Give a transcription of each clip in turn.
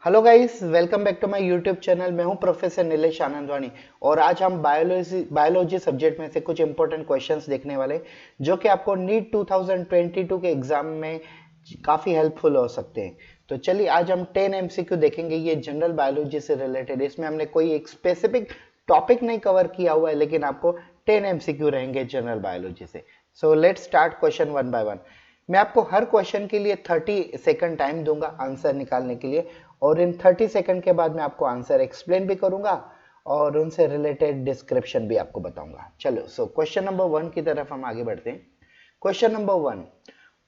Hello guys, welcome back to my YouTube channel. मैं हूं professor Nilesh आनंदवानी और आज हम बायोलॉजी सब्जेक्ट में से कुछ इंपॉर्टेंट क्वेश्चंस देखने वाले जो कि आपको नीट 2022 के एग्जाम में काफी हेल्पफुल हो सकते हैं। तो चलिए आज हम 10 एमसीक्यू देखेंगे। ये जनरल बायोलॉजी से रिलेटेड, इसमें हमने कोई एक स्पेसिफिक टॉपिक नहीं कवर किया हुआ है, लेकिन आपको 10 एमसीक्यू रहेंगे जनरल बायोलॉजी से। So let's start question one by one. मैं आपको हर क्वेश्चन के लिए 30 सेकंड टाइम दूंगा आंसर निकालने के लिए, और इन 30 सेकंड के बाद मैं आपको आंसर एक्सप्लेन भी करूंगा और उनसे रिलेटेड डिस्क्रिप्शन भी आपको बताऊंगा। चलो सो क्वेश्चन नंबर वन की तरफ हम आगे बढ़ते हैं। Question number one,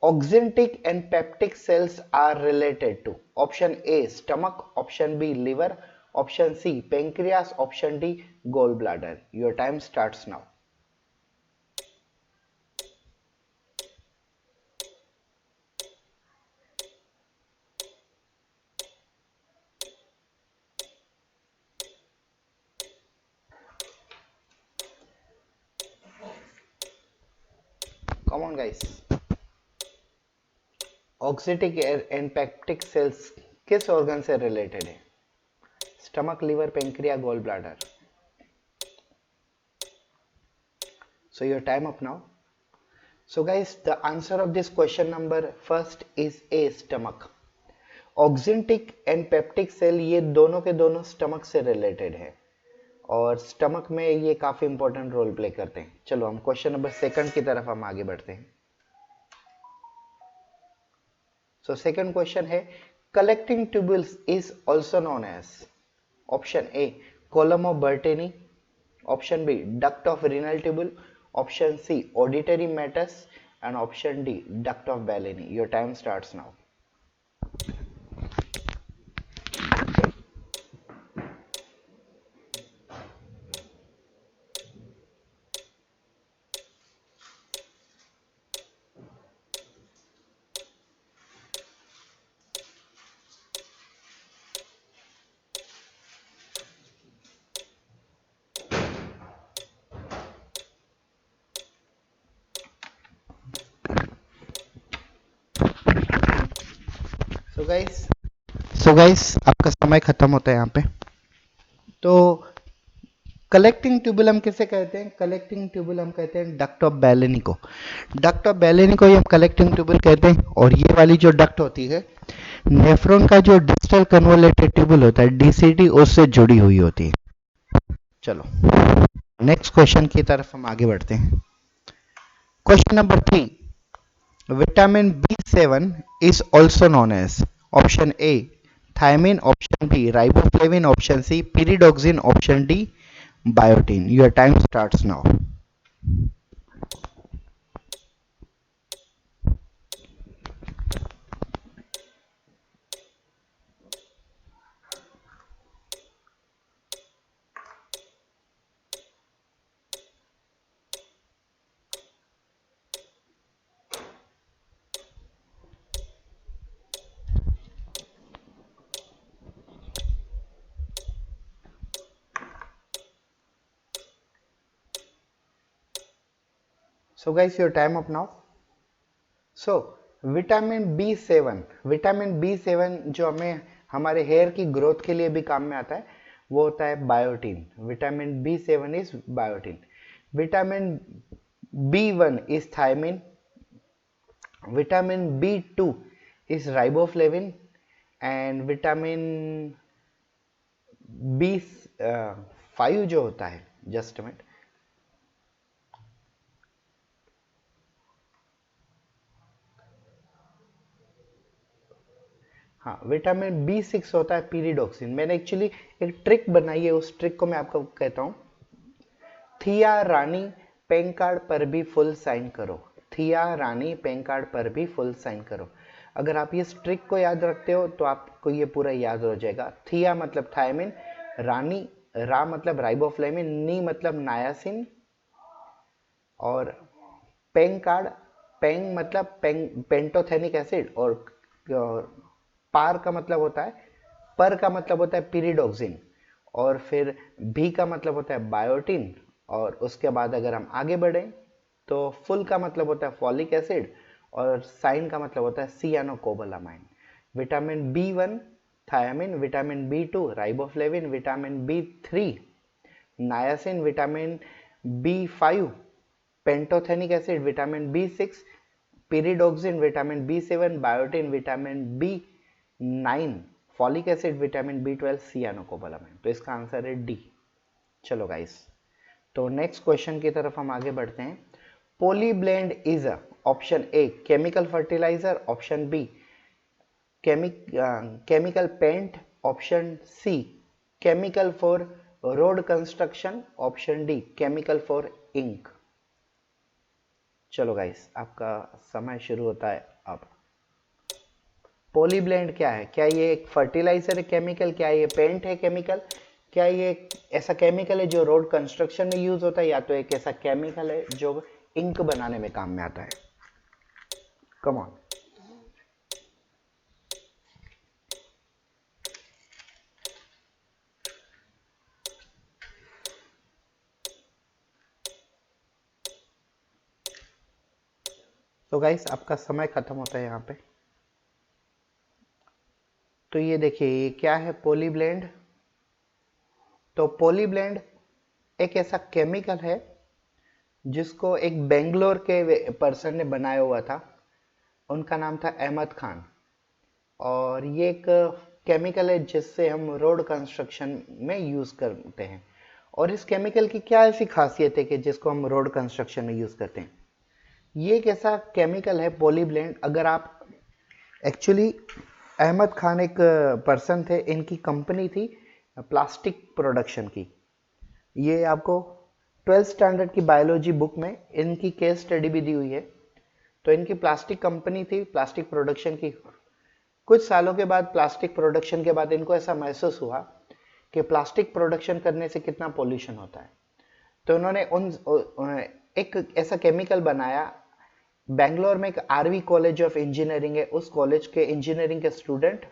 oxyntic and peptic cells are related to option A stomach, option B liver, option C pancreas, option D gall bladder. Your time starts now. Come on guys. Oxyntic and peptic cells किस organ से related है? Stomach, liver, pancreas, gall bladder. So your time up now. So guys, the answer of this question number first is A, stomach. Oxyntic and peptic cell ये दोनों के दोनों stomach से related है और स्टमक में ये काफी इंपॉर्टेंट रोल प्ले करते हैं। चलो हम क्वेश्चन नंबर सेकंड की तरफ हम आगे बढ़ते हैं। सो सेकंड क्वेश्चन है, collecting tubules is also known as option A column of Bertini, option B duct of renal tubule, option C auditory meatus and option D duct of Bellini. Your time starts now. So guys आपका समय खत्म होता है यहाँ पे। तो collecting tubule हम किसे कहते हैं? कलेक्टिंग ट्यूबुल हम कहते हैं डक्ट ऑफ बेलेनी को। डक्ट ऑफ बेलेनी को ही हम कलेक्टिंग ट्यूबुल कहते हैं। और ये वाली जो डक्ट होती है, नेफ्रॉन का जो डिस्टल कन्वोलेटेड ट्यूबुल होता है डीसीटी, उससे जुड़ी हुई होती है। चलो नेक्स्ट क्वेश्चन की तरफ हम आगे बढ़ते हैं। Question number three, vitamin B7 is also known as option A thiamine, option B riboflavin, option C pyridoxine, option D biotin. Your time starts now. So guys, your time up now. So vitamin B seven जो हमें हमारे hair की growth के लिए भी काम में आता है, वो होता है biotin. Vitamin B7 is biotin. Vitamin B1 is thiamine, vitamin B2 is riboflavin and vitamin B5 जो होता है, जस्ट मिनट, हाँ विटामिन B6 होता है पीरिडोक्सिन। मैंने एक्चुअली एक ट्रिक बनाई है, उस ट्रिक को मैं आपको कहता हूँ। थिया रानी पैन कार्ड पर भी फुल साइन करो। थिया रानी पैन कार्ड पर भी फुल साइन करो। अगर आप ये ट्रिक को याद रखते हो तो आपको ये पूरा याद हो जाएगा। थिया मतलब थायमिन, रानी रा मतलब राइबोफ्लेविन, नी मतलब नायासिन, और पेंग कार्ड, पेंग मतलब पेंटोथेनिक एसिड, और पार का मतलब होता है, पर का मतलब होता है पीरिडोक्सिन, और फिर भी का मतलब होता है बायोटिन, और उसके बाद अगर हम आगे बढ़ें तो फुल का मतलब होता है फॉलिक एसिड, और साइन का मतलब होता है cyanocobalamin. Vitamin B1 thiamine vitamin B2, riboflavin vitamin B3, niacin vitamin B5, pantothenic acid vitamin B6, pyridoxine vitamin B7, biotin vitamin B9, folic acid vitamin B12, cyanocobalamin. तो इसका आंसर है D. चलो guys, तो next question की तरफ हम आगे बढ़ते हैं। Polyblend is option A chemical fertiliser, option B chemical paint, option C chemical for road construction, option D chemical for ink. चलो गाइस, आपका समय शुरू होता है अब। पॉलीब्लेंड क्या है? क्या ये एक फर्टिलाइजर है केमिकल? क्या ये पेंट है केमिकल? क्या ये ऐसा केमिकल है जो रोड कंस्ट्रक्शन में यूज होता है, या तो एक ऐसा केमिकल है जो इंक बनाने में काम में आता है? Come on. तो गाइस, आपका समय खत्म होता है यहाँ पे। तो ये देखिए, ये क्या है पॉलीब्लेंड? तो पॉलीब्लेंड एक ऐसा केमिकल है जिसको एक बेंगलोर के पर्सन ने बनाया हुआ था। उनका नाम था अहमद खान। और ये एक केमिकल है जिससे हम रोड कंस्ट्रक्शन में यूज करते हैं। और इस केमिकल की क्या ऐसी खासियत है कि जिसको हम रोड कंस्ट्रक्शन में यूज करते हैं? ये एक ऐसा केमिकल है पॉलीब्लेंड। अगर आप एक्चुअली, अहमद खान एक पर्सन थे, इनकी कंपनी थी प्लास्टिक प्रोडक्शन की। ये आपको 12th स्टैंडर्ड की बायोलॉजी बुक में इनकी केस स्टडी भी दी हुई है। तो इनकी प्लास्टिक कंपनी थी, प्लास्टिक प्रोडक्शन की। कुछ सालों के बाद, प्लास्टिक प्रोडक्शन के बाद, इनको ऐसा महसूस हुआ कि प्लास्टिक प्रोडक्शन करने से कितना पोल्यूशन होता है। तो उन्होंने एक ऐसा केमिकल बनाया। बेंगलोर में एक आरवी कॉलेज ऑफ इंजीनियरिंग है, उस कॉलेज के इंजीनियरिंग के स्टूडेंट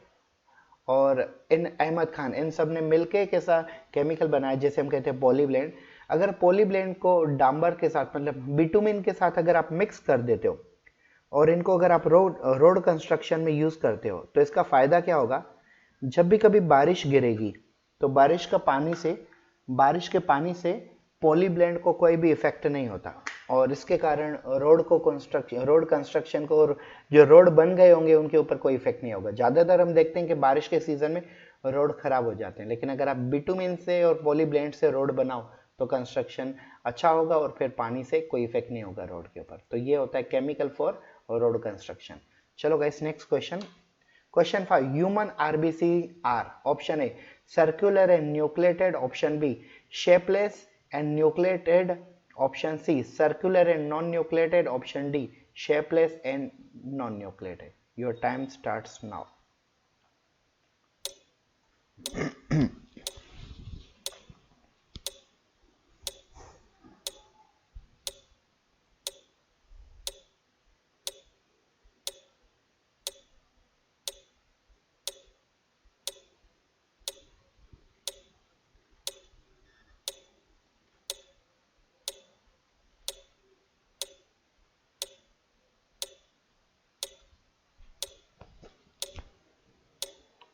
और इन अहमद खान, इन सब ने मिलकर एक ऐसा केमिकल बनाया जिसे हम कहते हैं पॉलीब्लेंड। अगर पॉलीब्लेंड को डांबर के साथ, मतलब बिटुमिन के साथ अगर आप मिक्स कर देते हो और इनको अगर आप रोड कंस्ट्रक्शन में यूज करते हो, तो इसका फायदा क्या होगा? जब भी कभी बारिश गिरेगी तो बारिश के पानी से पॉलीब्लेंड को कोई भी इफेक्ट नहीं होता, और इसके कारण रोड कंस्ट्रक्शन को, और जो रोड बन गए होंगे उनके ऊपर कोई इफेक्ट नहीं होगा। ज्यादातर हम देखते हैं कि बारिश के सीजन में रोड खराब हो जाते हैं, लेकिन अगर आप बिटुमिन से और पॉलीब्लेंड से रोड बनाओ तो कंस्ट्रक्शन अच्छा होगा और फिर पानी से कोई इफेक्ट नहीं होगा रोड के ऊपर। तो ये होता है केमिकल फॉर रोड कंस्ट्रक्शन। चलो guys, next question. Question 5. Human RBC are option A circular and nucleated, option B shapeless and nucleated, option C circular and non-nucleated, option D shapeless and non-nucleated. Your time starts now.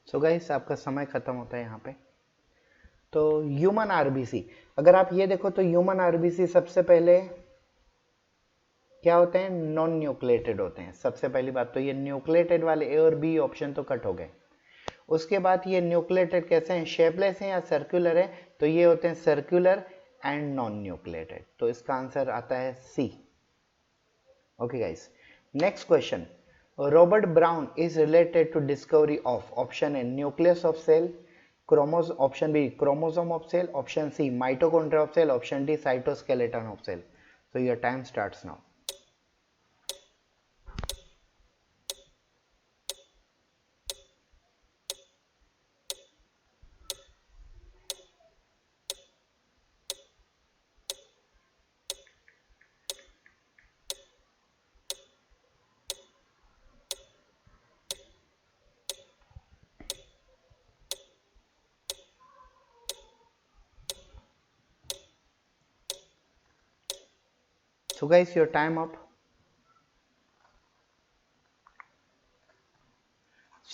So guys, आपका समय खत्म होता है यहाँ पे। तो human RBC, अगर आप ये देखो तो ह्यूमन आरबीसी सबसे पहले क्या होते हैं? नॉन न्यूक्लिएटेड होते हैं। सबसे पहली बात तो ये न्यूक्लिएटेड वाले ए और बी ऑप्शन तो कट हो गए। उसके बाद ये न्यूक्लिएटेड कैसे हैं? शेपलेस हैं या सर्कुलर है? तो ये होते हैं सर्कुलर एंड नॉन न्यूक्लिएटेड। तो इसका आंसर आता है C. Okay guys, next question. Robert Brown is related to discovery of, option A nucleus of cell, option B chromosome of cell, option C mitochondria of cell, option D cytoskeleton of cell. So your time starts now. So guys, your time up.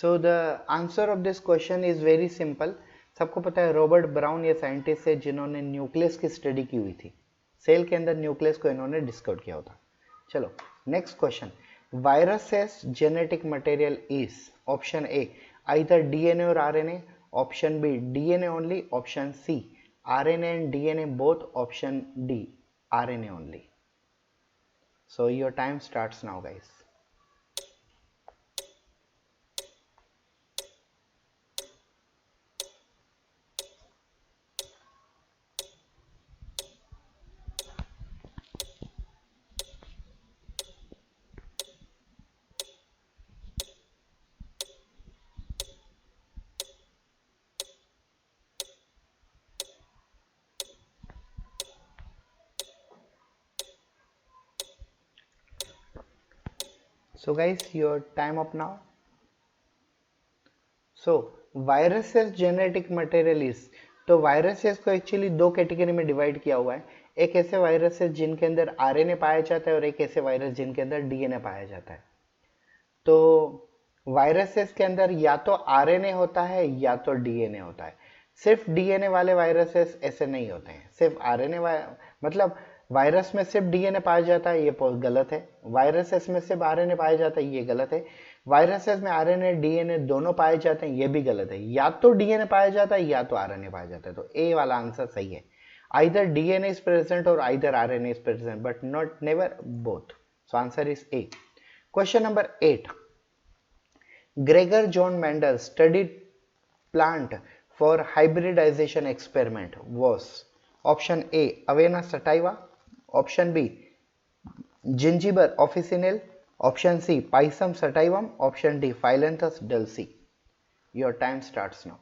So the answer of this question is very simple. सबको पता है Robert brown ये scientist है जिन्होंने nucleus की study की हुई थी। सेल के अंदर न्यूक्लियस को इन्होंने डिस्कवर किया होता। चलो next question. Viruses genetic material is option A either DNA or RNA, option B DNA only, option C RNA and DNA both, option D RNA only. So your time starts now, guys. So guys, your time up now. So viruses genetic material is, तो viruses को actually दो category में divide किया हुआ है। एक ऐसे virus है जिनके अंदर आरएनए पाया जाता है और एक ऐसे वायरस जिनके अंदर डीएनए पाया जाता है। तो वायरसेस के अंदर या तो आरएनए होता है या तो डीएनए होता है। सिर्फ डीएनए वाले वायरसेस ऐसे नहीं होते हैं। सिर्फ आरएनए मतलब वायरस में सिर्फ डीएनए पाया जाता है, ये गलत है। वायरसेस में सिर्फ आरएनए पाया जाता है, ये गलत है। वायरसेस में आरएनए डीएनए दोनों पाए जाते हैं, ये भी गलत है। या तो डीएनए पाया जाता है या तो आरएनए पाया जाता है। तो ए वाला आंसर सही है। आइदर डीएनए इज प्रेजेंट और either RNA is present but not never both. So answer is a. Question number 8। Gregor John Mendel studied plant for hybridization experiment was option A Avena sativa, option B Gingiber officinale, option C Pisum sativum, option D Phyllanthus dulci. Your time starts now.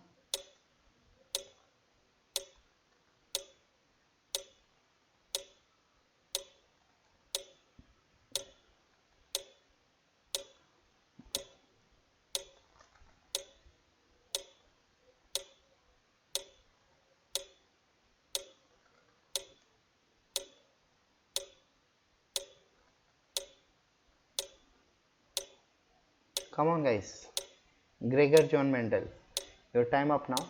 Come on guys. Gregor John Mendel. Your time up now.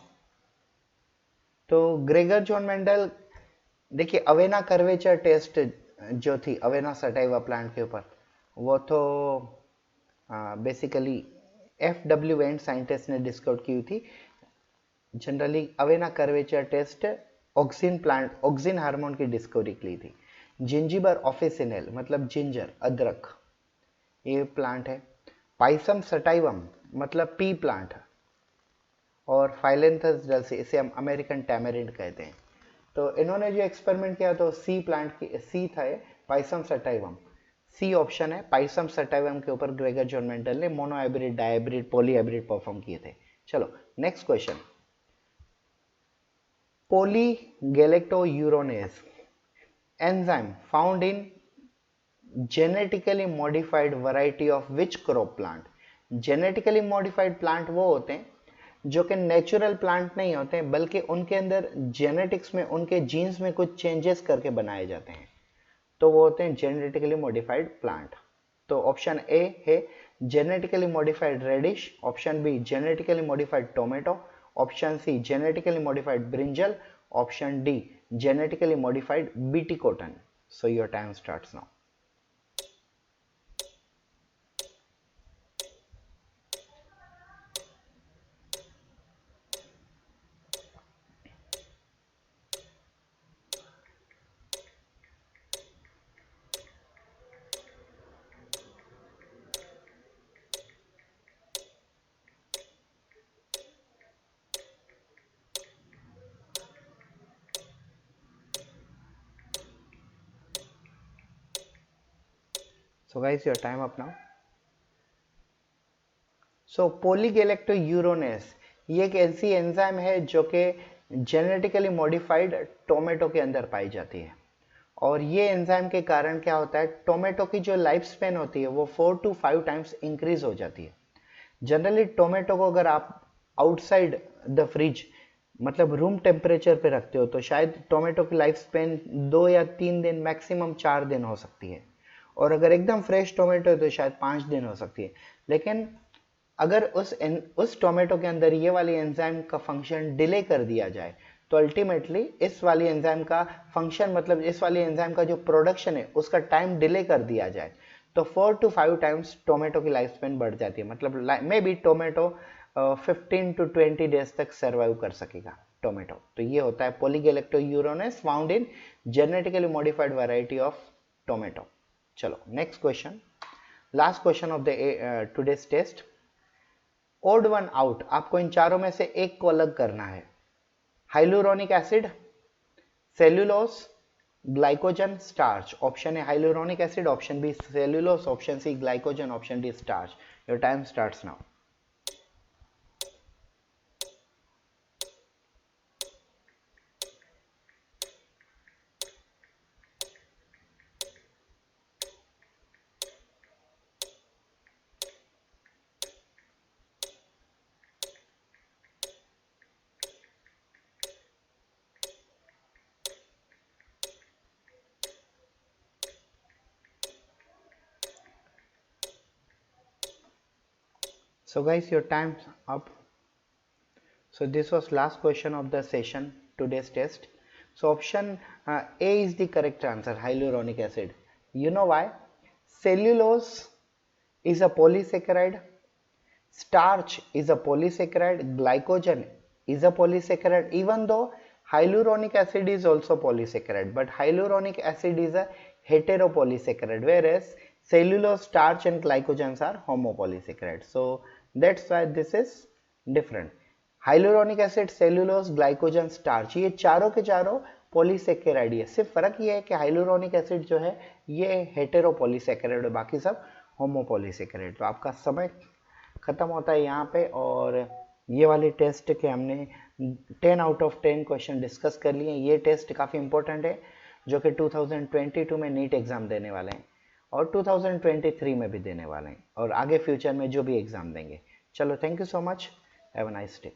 तो Gregor John Mendel, देखिए avena curvature test जो थी avena sativa plant के ऊपर, वो तो basically FW Went scientist ने discover की हुई थी। Generally avena curvature test auxin plant, auxin hormone की डिस्कवरी की थी। जिंजिबर ऑफिसिनेल मतलब जिंजर, अदरक, ये प्लांट है। पाइसम सटाइवम मतलब पी प्लांट, और फाइलेंथस डल्सी, इसे हम अमेरिकन टैमरिंड कहते हैं। तो इन्होंने जो एक्सपेरिमेंट किया तो सी प्लांट की, सी था ये पाइसम सटाइवम, सी ऑप्शन है। पाइसम सटाइवम के ऊपर ग्रेगर जॉन मेंडल ने मोनोहाइब्रिड, डायहाइब्रिड, पॉलीहाइब्रिड परफॉर्म किए थे। चलो next question. Polygalacturonase enzyme found in genetically modified variety of which crop plant. Genetically modified plant वो होते हैं जो कि नेचुरल प्लांट नहीं होते बल्कि उनके अंदर जेनेटिक्स में, उनके जीन्स में कुछ चेंजेस करके बनाए जाते हैं, तो वो होते हैं जेनेटिकली मॉडिफाइड प्लांट। तो ऑप्शन ए है genetically modified radish, option B genetically modified tomato, option C genetically modified brinjal, option D genetically modified BT cotton. So your time starts now. So guys, your time up now. So polygalactouronase ये एक ऐसी enzyme है जो कि genetically modified tomato के अंदर पाई जाती है, और ये एंजाइम के कारण क्या होता है, टोमेटो की जो लाइफ स्पेन होती है वो 4 to 5 टाइम्स इंक्रीज हो जाती है। जनरली टोमेटो को अगर आप आउटसाइड द फ्रिज मतलब रूम टेम्परेचर पे रखते हो तो शायद टोमेटो की लाइफ स्पेन 2 या 3 दिन, मैक्सिमम 4 दिन हो सकती है, और अगर एकदम फ्रेश टोमेटो है तो शायद 5 दिन हो सकती है। लेकिन अगर उस टोमेटो के अंदर ये वाली एंजाइम का फंक्शन डिले कर दिया जाए तो अल्टीमेटली इस वाली एंजाइम का फंक्शन मतलब इस वाली एंजाइम का जो प्रोडक्शन है उसका टाइम डिले कर दिया जाए तो 4 to 5 टाइम्स टोमेटो की लाइफ स्पेन बढ़ जाती है। मतलब maybe tomato 15 to 20 days तक सर्वाइव कर सकेगा टोमेटो। तो ये होता है polygalacturonase found in genetically modified variety of tomato. चलो next question, last question of the today's test. Odd one out, आपको इन चारों में से एक को अलग करना है। Hyaluronic acid, cellulose, glycogen, starch. Option A hyaluronic acid, option B cellulose, option C glycogen, option D starch. Your time starts now. So guys, your time's up. So this was last question of the session, today's test. So option A is the correct answer, hyaluronic acid. You know why? Cellulose is a polysaccharide, starch is a polysaccharide, glycogen is a polysaccharide, even though hyaluronic acid is also polysaccharide, but hyaluronic acid is a heteropolysaccharide, whereas cellulose, starch and glycogens are homopolysaccharides. So that's why this is different. Hyaluronic acid, cellulose, glycogen, starch, ये चारों के चारों polysaccharide है। सिर्फ फर्क ये है कि हाइलुरोनिक एसिड जो है ये हेटेरोपॉलीसेकेराइड है, बाकी सब होमोपॉलीसेकेराइड। तो आपका समय खत्म होता है यहाँ पे। और ये वाली टेस्ट के हमने 10 आउट ऑफ 10 क्वेश्चन डिस्कस कर लिए। ये टेस्ट काफ़ी इंपॉर्टेंट है जो कि 2022 में नीट एग्जाम देने वाले हैं और 2023 में भी देने वाले हैं और आगे फ्यूचर में जो भी एग्जाम देंगे। चलो, thank you so much, have a nice day.